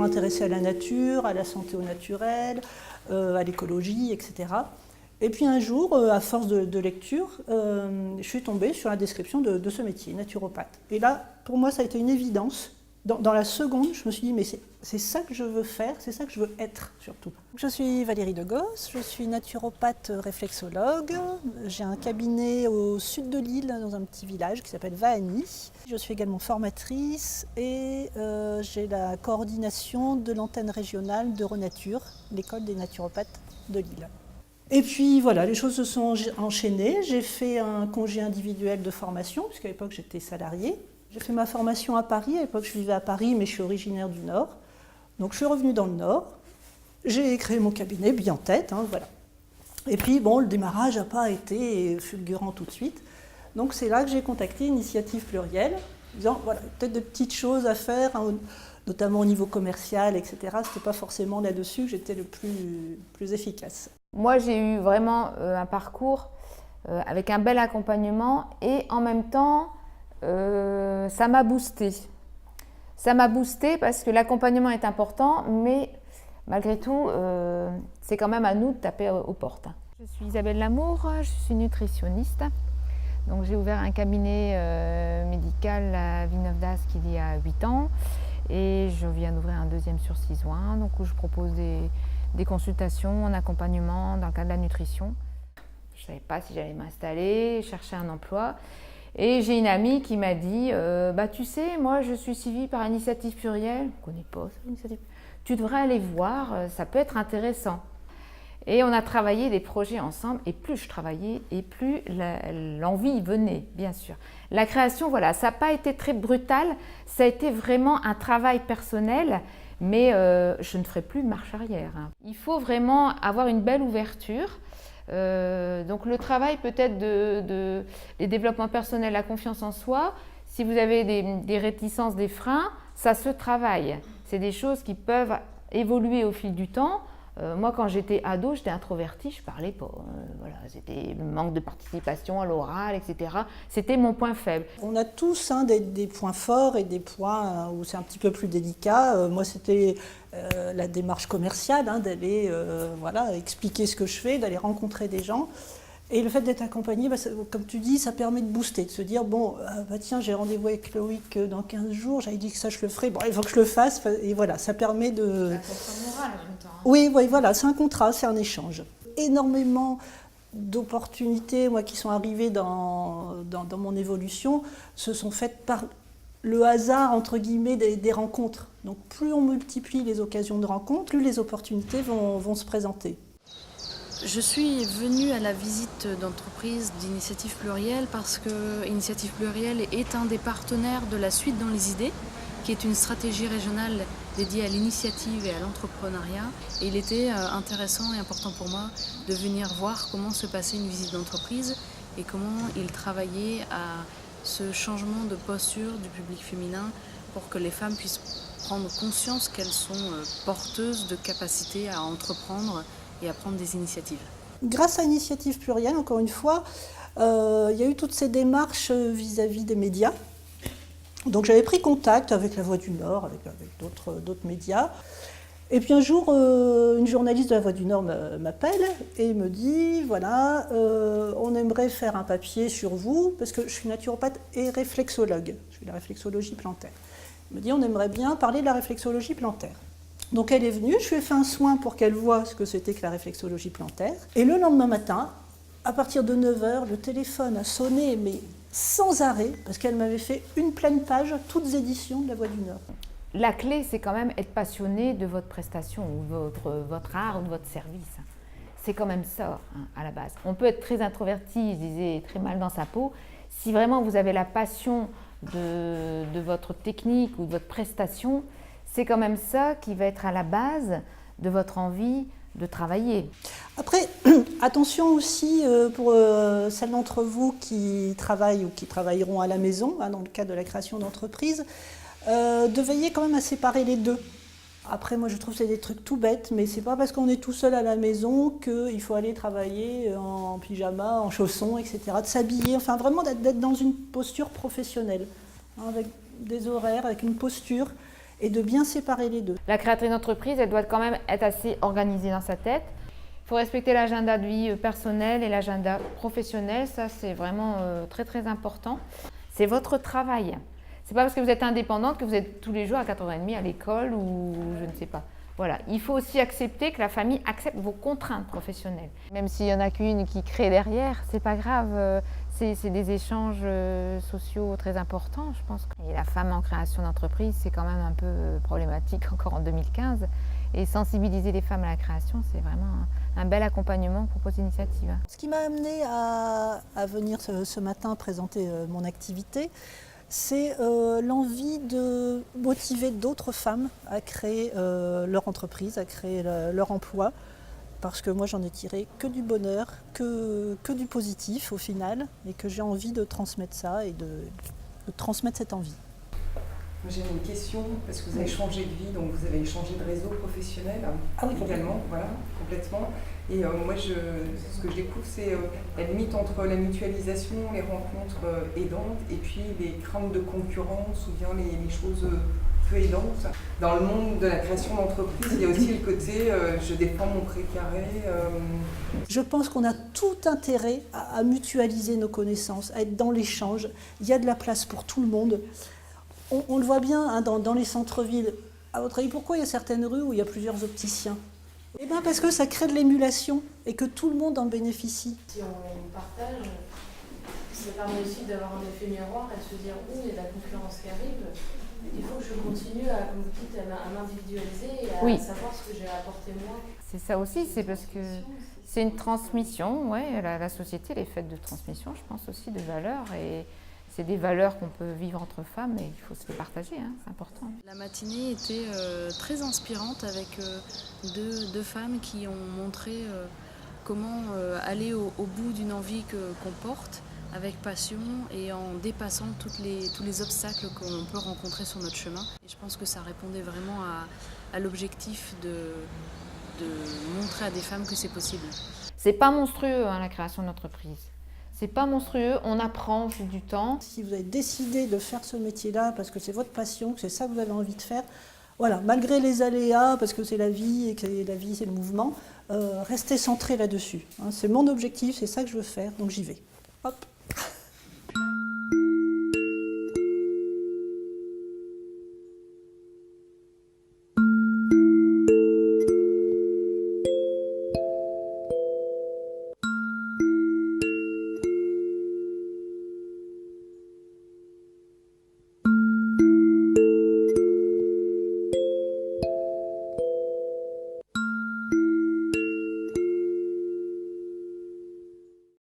toujours intéressée à la nature, à la santé au naturel, à l'écologie, etc. Et puis un jour, à force de lecture, je suis tombée sur la description de ce métier, naturopathe. Et là, pour moi, ça a été une évidence. Dans la seconde, je me suis dit, mais c'est ça que je veux faire, c'est ça que je veux être surtout. Je suis Valérie Degos, je suis naturopathe réflexologue. J'ai un cabinet au sud de l'île, dans un petit village qui s'appelle Vaani. Je suis également formatrice et j'ai la coordination de l'antenne régionale d'Euronature, l'école des naturopathes de Lille. Et puis voilà, les choses se sont enchaînées. J'ai fait un congé individuel de formation, puisqu'à l'époque j'étais salariée. J'ai fait ma formation à Paris, à l'époque je vivais à Paris, mais je suis originaire du Nord. Donc je suis revenue dans le Nord, j'ai créé mon cabinet, bien en tête, voilà. Et puis bon, le démarrage n'a pas été fulgurant tout de suite. Donc c'est là que j'ai contacté Initiative Plurielle, disant voilà, peut-être de petites choses à faire, notamment au niveau commercial, etc. Ce n'était pas forcément là-dessus que j'étais le plus efficace. Moi j'ai eu vraiment un parcours avec un bel accompagnement et en même temps, ça m'a boosté. Ça m'a boosté parce que l'accompagnement est important, mais malgré tout, c'est quand même à nous de taper aux portes. Je suis Isabelle Lamour, je suis nutritionniste. Donc j'ai ouvert un cabinet médical à Villeneuve-d'Ascq il y a 8 ans et je viens d'ouvrir un deuxième sur Sisoin, donc où je propose des consultations en accompagnement dans le cadre de la nutrition. Je ne savais pas si j'allais m'installer, chercher un emploi. Et j'ai une amie qui m'a dit tu sais, moi je suis suivie par Initiative Plurielle, on ne connaît pas ça, Initiative. Tu devrais aller voir, ça peut être intéressant. Et on a travaillé des projets ensemble, et plus je travaillais, et plus l'envie venait, bien sûr. La création, voilà, ça n'a pas été très brutal, ça a été vraiment un travail personnel, mais je ne ferai plus marche arrière. Il faut vraiment avoir une belle ouverture. Donc le travail peut-être des développements personnels, la confiance en soi, si vous avez des réticences, des freins, ça se travaille. C'est des choses qui peuvent évoluer au fil du temps. Moi quand j'étais ado, j'étais introvertie, je ne parlais pas. Voilà, c'était le manque de participation à l'oral, etc. C'était mon point faible. On a tous des points forts et des points où c'est un petit peu plus délicat. Moi c'était la démarche commerciale, d'aller expliquer ce que je fais, d'aller rencontrer des gens. Et le fait d'être accompagné, comme tu dis, ça permet de booster, de se dire bon, tiens, j'ai rendez-vous avec Loïc dans 15 jours, j'avais dit que ça je le ferais, bon, il faut que je le fasse, et voilà, ça permet de... C'est un moral en même temps. Oui, voilà, c'est un contrat, c'est un échange. Énormément d'opportunités, moi, qui sont arrivées dans mon évolution, se sont faites par le hasard, entre guillemets, des rencontres. Donc plus on multiplie les occasions de rencontres, plus les opportunités vont se présenter. Je suis venue à la visite d'entreprise d'Initiative Plurielle parce que Initiative Plurielle est un des partenaires de la Suite dans les idées, qui est une stratégie régionale dédiée à l'initiative et à l'entrepreneuriat. Et il était intéressant et important pour moi de venir voir comment se passait une visite d'entreprise et comment ils travaillaient à ce changement de posture du public féminin pour que les femmes puissent prendre conscience qu'elles sont porteuses de capacités à entreprendre et à prendre des initiatives. Grâce à Initiative Plurielle, encore une fois, il y a eu toutes ces démarches vis-à-vis des médias. Donc j'avais pris contact avec La Voix du Nord, avec d'autres médias. Et puis un jour, une journaliste de La Voix du Nord m'appelle et me dit, voilà, on aimerait faire un papier sur vous, parce que je suis naturopathe et réflexologue, je fais la réflexologie plantaire. Elle me dit, on aimerait bien parler de la réflexologie plantaire. Donc elle est venue, je lui ai fait un soin pour qu'elle voie ce que c'était que la réflexologie plantaire. Et le lendemain matin, à partir de 9h, le téléphone a sonné, mais sans arrêt, parce qu'elle m'avait fait une pleine page, toutes éditions de La Voix du Nord. La clé, c'est quand même être passionné de votre prestation, ou votre art, ou de votre service. C'est quand même ça, à la base. On peut être très introverti, je disais, très mal dans sa peau. Si vraiment vous avez la passion de votre technique ou de votre prestation, c'est quand même ça qui va être à la base de votre envie de travailler. Après, attention aussi pour celles d'entre vous qui travaillent ou qui travailleront à la maison, dans le cadre de la création d'entreprise, de veiller quand même à séparer les deux. Après, moi je trouve que c'est des trucs tout bêtes, mais c'est pas parce qu'on est tout seul à la maison qu'il faut aller travailler en pyjama, en chaussons, etc. De s'habiller, enfin vraiment d'être dans une posture professionnelle, avec des horaires, avec une posture. et de bien séparer les deux. La créatrice d'entreprise, elle doit quand même être assez organisée dans sa tête. Il faut respecter l'agenda de vie personnel et l'agenda professionnel, ça c'est vraiment très très important. C'est votre travail. C'est pas parce que vous êtes indépendante que vous êtes tous les jours à 4h30 à l'école ou je ne sais pas. Voilà, il faut aussi accepter que la famille accepte vos contraintes professionnelles. Même s'il y en a qu'une qui crée derrière, c'est pas grave. C'est des échanges sociaux très importants, je pense. Et la femme en création d'entreprise, c'est quand même un peu problématique encore en 2015. Et sensibiliser les femmes à la création, c'est vraiment un bel accompagnement que propose l'initiative. Ce qui m'a amenée à venir ce matin présenter mon activité, c'est l'envie de motiver d'autres femmes à créer leur entreprise, à créer leur emploi. Parce que moi, j'en ai tiré que du bonheur, que du positif au final, et que j'ai envie de transmettre ça et de transmettre cette envie. J'ai une question, parce que vous avez changé de vie, donc vous avez changé de réseau professionnel également, voilà, complètement. Et moi, ce que je découvre, c'est la limite entre la mutualisation, les rencontres aidantes, et puis les craintes de concurrence, ou bien les choses peu aidantes. Dans le monde de la création d'entreprise, il y a aussi le côté je défends mon précaré. Je pense qu'on a tout intérêt à mutualiser nos connaissances, à être dans l'échange. Il y a de la place pour tout le monde. On le voit bien hein, dans les centres-villes. À votre avis, pourquoi il y a certaines rues où il y a plusieurs opticiens? Eh bien parce que ça crée de l'émulation et que tout le monde en bénéficie. Si on partage, ça permet aussi d'avoir un effet miroir et de se dire « il y a de la concurrence qui arrive, il faut que je continue à, comme vous dites, à m'individualiser et à savoir ce que j'ai à apporter moi ». C'est ça aussi, c'est parce que c'est une transmission, ouais, la société elle est faite de transmission, je pense aussi de valeurs et c'est des valeurs qu'on peut vivre entre femmes et il faut se les partager, hein, c'est important. La matinée était très inspirante avec deux femmes qui ont montré comment aller au bout d'une envie qu'on porte avec passion et en dépassant tous les obstacles qu'on peut rencontrer sur notre chemin. Et je pense que ça répondait vraiment à l'objectif de montrer à des femmes que c'est possible. C'est pas monstrueux hein, la création d'entreprise. C'est pas monstrueux, on apprend au fil du temps. Si vous avez décidé de faire ce métier-là parce que c'est votre passion, que c'est ça que vous avez envie de faire, voilà, malgré les aléas, parce que c'est la vie et que la vie c'est le mouvement, restez centré là-dessus. Hein, c'est mon objectif, c'est ça que je veux faire, donc j'y vais. Hop.